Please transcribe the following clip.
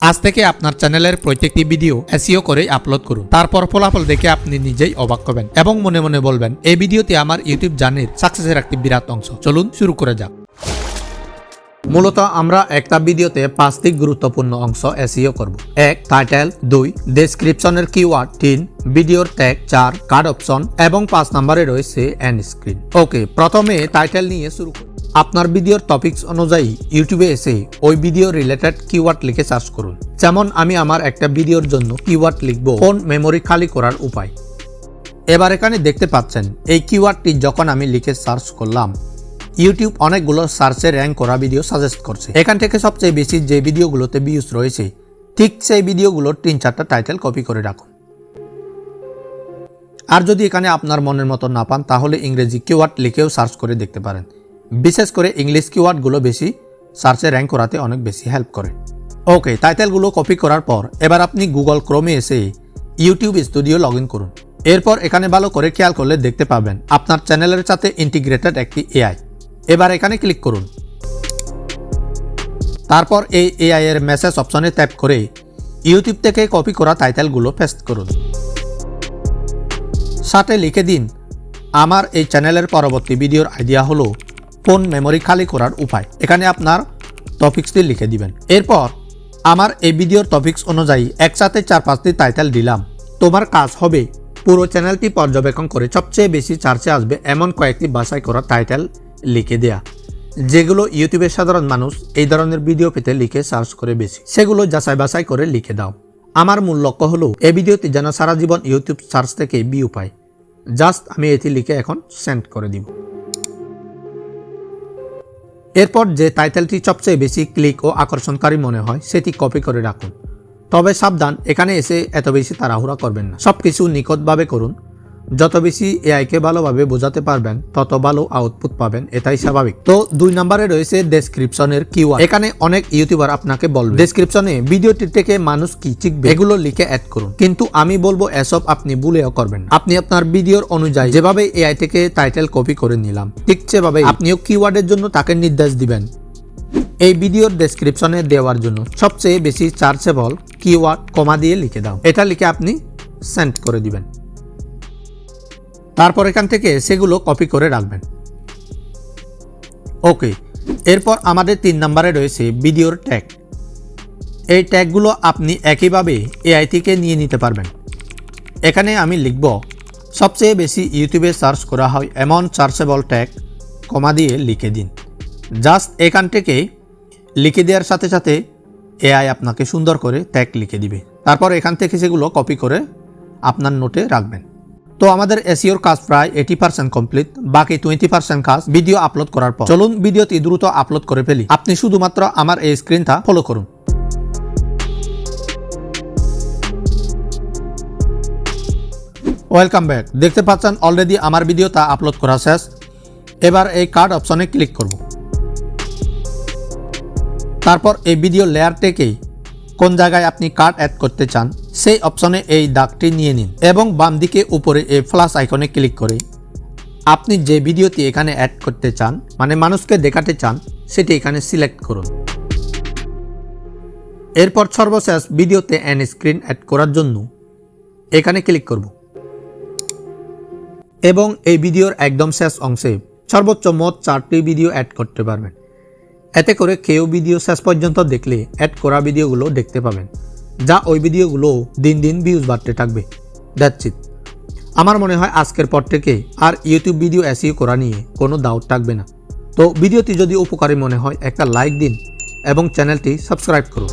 আজ থেকে আপনার চ্যানেলের প্রত্যেকটি ভিডিও এসইও করে আপলোড করুন। তারপর ফলাফল দেখে আপনি নিজেই অবাক হবেন এবং মনে মনে বলবেন, এই ভিডিওতে আমার ইউটিউব জার্নির সাকসেসের একটি বিরাট অংশ। চলুন শুরু করে যাক। মূলত আমরা একটা ভিডিওতে 5টি গুরুত্বপূর্ণ অংশ এসইও করব। 1. টাইটেল, 2. ডেসক্রিপশনের কিওয়ার্ড, 3. ভিডিওর ট্যাগ, 4. কার্ড অপশন এবং 5 নম্বরে রয়েছে এন্ড স্ক্রিন। ওকে, প্রথমে টাইটেল নিয়ে শুরু করি। আপনার ভিডিওর টপিকস অনুযায়ী ইউটিউবে এসে ওই ভিডিও রিলেটেড কিওয়ার্ড লিখে সার্চ করুন। যেমন আমি আমার একটা ভিডিওর জন্য কিওয়ার্ড লিখব ফোন মেমোরি খালি করার উপায়। এবার এখানে দেখতে পাচ্ছেন এই কিওয়ার্ডটি যখন আমি লিখে সার্চ করলাম, ইউটিউব অনেকগুলো সার্চে র্যাঙ্ক করা ভিডিও সাজেস্ট করছে। এখান থেকে সবচেয়ে বেশি যে ভিডিওগুলোতে ভিউজ রয়েছে ঠিক সেই ভিডিওগুলোর 3-4টা টাইটেল কপি করে রাখুন। আর যদি এখানে আপনার মনের মতো না পান তাহলে ইংরেজি কিওয়ার্ড লিখেও সার্চ করে দেখতে পারেন। বিশেষ করে ইংলিশ কিওয়ার্ডগুলো বেশি সার্চে র্যাঙ্ক করাতে অনেক বেশি হেল্প করে। ওকে, টাইটেলগুলো কপি করার পর এবার আপনি গুগল ক্রোমে এসে ইউটিউব স্টুডিও লগ ইন করুন। এরপর এখানে ভালো করে খেয়াল করলে দেখতে পাবেন আপনার চ্যানেলের সাথে ইন্টিগ্রেটেড একটি এআই। এবার এখানে ক্লিক করুন। তারপর এই এআই এর মেসেজ অপশনে ট্যাপ করে ইউটিউব থেকে কপি করা টাইটেলগুলো পেস্ট করুন। সাথে লিখে দিন, আমার এই চ্যানেলের পরবর্তী ভিডিওর আইডিয়া হলো ফোন মেমোরি খালি করার উপায়। এখানে আপনার টপিক্সটি লিখে দিবেন। এরপর আমার এই ভিডিওর টপিক্স অনুযায়ী একসাথে 4-5টি টাইটেল দিলাম। তোমার কাজ হবে পুরো চ্যানেলটি পর্যবেক্ষণ করে সবচেয়ে বেশি সার্চে আসবে এমন কয়েকটি বাছাই করা টাইটেল লিখে দেয়া, যেগুলো ইউটিউবের সাধারণ মানুষ এই ধরনের ভিডিও পেতে লিখে সার্চ করে বেশি, সেগুলো যাচাই বাছাই করে লিখে দাও। আমার মূল লক্ষ্য হলো এই ভিডিওটি যেন সারা জীবন ইউটিউব সার্চ থেকে ভিউ পায়। জাস্ট আমি এটি লিখে এখন সেন্ড করে দিব। এরপর যে টাইটেলটি সবচেয়ে বেশি ক্লিক ও আকর্ষণকারী মনে হয় সেটি কপি করে রাখুন। তবে সাবধান, এখানে এসে এত বেশি তাড়াহুড়া করবেন না। সবকিছু নিখুঁতভাবে করুন। যত বেশি এআইকে ভালোভাবে বোঝাতে পারবেন তত ভালো আউটপুট পাবেন, এটাই স্বাভাবিক। তো 2 নম্বরে রয়েছে ডেসক্রিপশনের কিওয়ার্ড। এখানে অনেক ইউটিউবার আপনাকে বলবে ডেসক্রিপশনে ভিডিওটি থেকে মানুষ কি শিখবে এগুলো লিখে অ্যাড করুন, কিন্তু আমি বলবো এসব আপনি ভুলেও করবেন না। আপনি আপনার ভিডিওর অনুযায়ী যেভাবে এআই থেকে টাইটেল কপি করে নিলাম ঠিক সেভাবে আপনিও কিওয়ার্ডের জন্য তাকে নির্দেশ দিবেন। এই ভিডিওর ডেসক্রিপশনে দেওয়ার জন্য সবচেয়ে বেশি সার্চেবল কিওয়ার্ড কমা দিয়ে লিখে দাও। এটা লিখে আপনি সেন্ড করে দিবেন। তারপর এখান থেকে সেগুলো কপি করে রাখবেন। ওকে, এরপর আমাদের 3 নম্বরে রয়েছে ভিডিওর ট্যাগ। এই ট্যাগগুলো আপনি একইভাবে এআই থেকে নিয়ে নিতে পারবেন। এখানে আমি লিখব সবচেয়ে বেশি ইউটিউবে সার্চ করা হয় এমন সার্চেবল ট্যাগ, কমা দিয়ে লিখে দিন। জাস্ট এখান থেকে লিখে দেওয়ার সাথে সাথে এআই আপনাকে সুন্দর করে ট্যাগ লিখে দিবে। তারপর এখান থেকে সেগুলো কপি করে আপনার নোটে রাখবেন। তো আমাদের এসইওর কাজ প্রায় 80% কমপ্লিট। বাকি 20% কাজ ভিডিও আপলোড করার পর। চলুন ভিডিওটি দ্রুত আপলোড করে ফেলি। আপনি শুধুমাত্র আমার এই স্ক্রিনটা ফলো করুন। Welcome back. দেখতে পাচ্ছেন অলরেডি আমার ভিডিওটা আপলোড করা শেষ। এবার এই কার্ড অপশনে ক্লিক করব। তারপর এই ভিডিও লেয়ার থেকেই কোন জায়গায় আপনি কার্ড অ্যাড করতে চান সেই অপশনে এই দাগটি নিয়ে নিন এবং বাম দিকে উপরে এই প্লাস আইকনে ক্লিক করে আপনি যে ভিডিওটি এখানে অ্যাড করতে চান, মানে মানুষকে দেখাতে চান, সেটি এখানে সিলেক্ট করুন। এরপর সর্বশেষ ভিডিওতে এন্ড স্ক্রিন অ্যাড করার জন্য এখানে ক্লিক করব এবং এই ভিডিওর একদম শেষ অংশে সর্বোচ্চ মোট 4টি ভিডিও অ্যাড করতে পারবেন। এতে করে কেউ ভিডিও শেষ পর্যন্ত দেখলে অ্যাড করা ভিডিওগুলো দেখতে পাবেন, যা ওই ভিডিওগুলো দিন দিন ভিউজ বাড়তে থাকবে। That's it. আমার মনে হয় আজকের পর থেকে আর ইউটিউব ভিডিও এসইও করা নিয়ে কোনো ডাউট থাকবে না। তো ভিডিওটি যদি উপকারী মনে হয় একটা লাইক দিন এবং চ্যানেলটি সাবস্ক্রাইব করুন।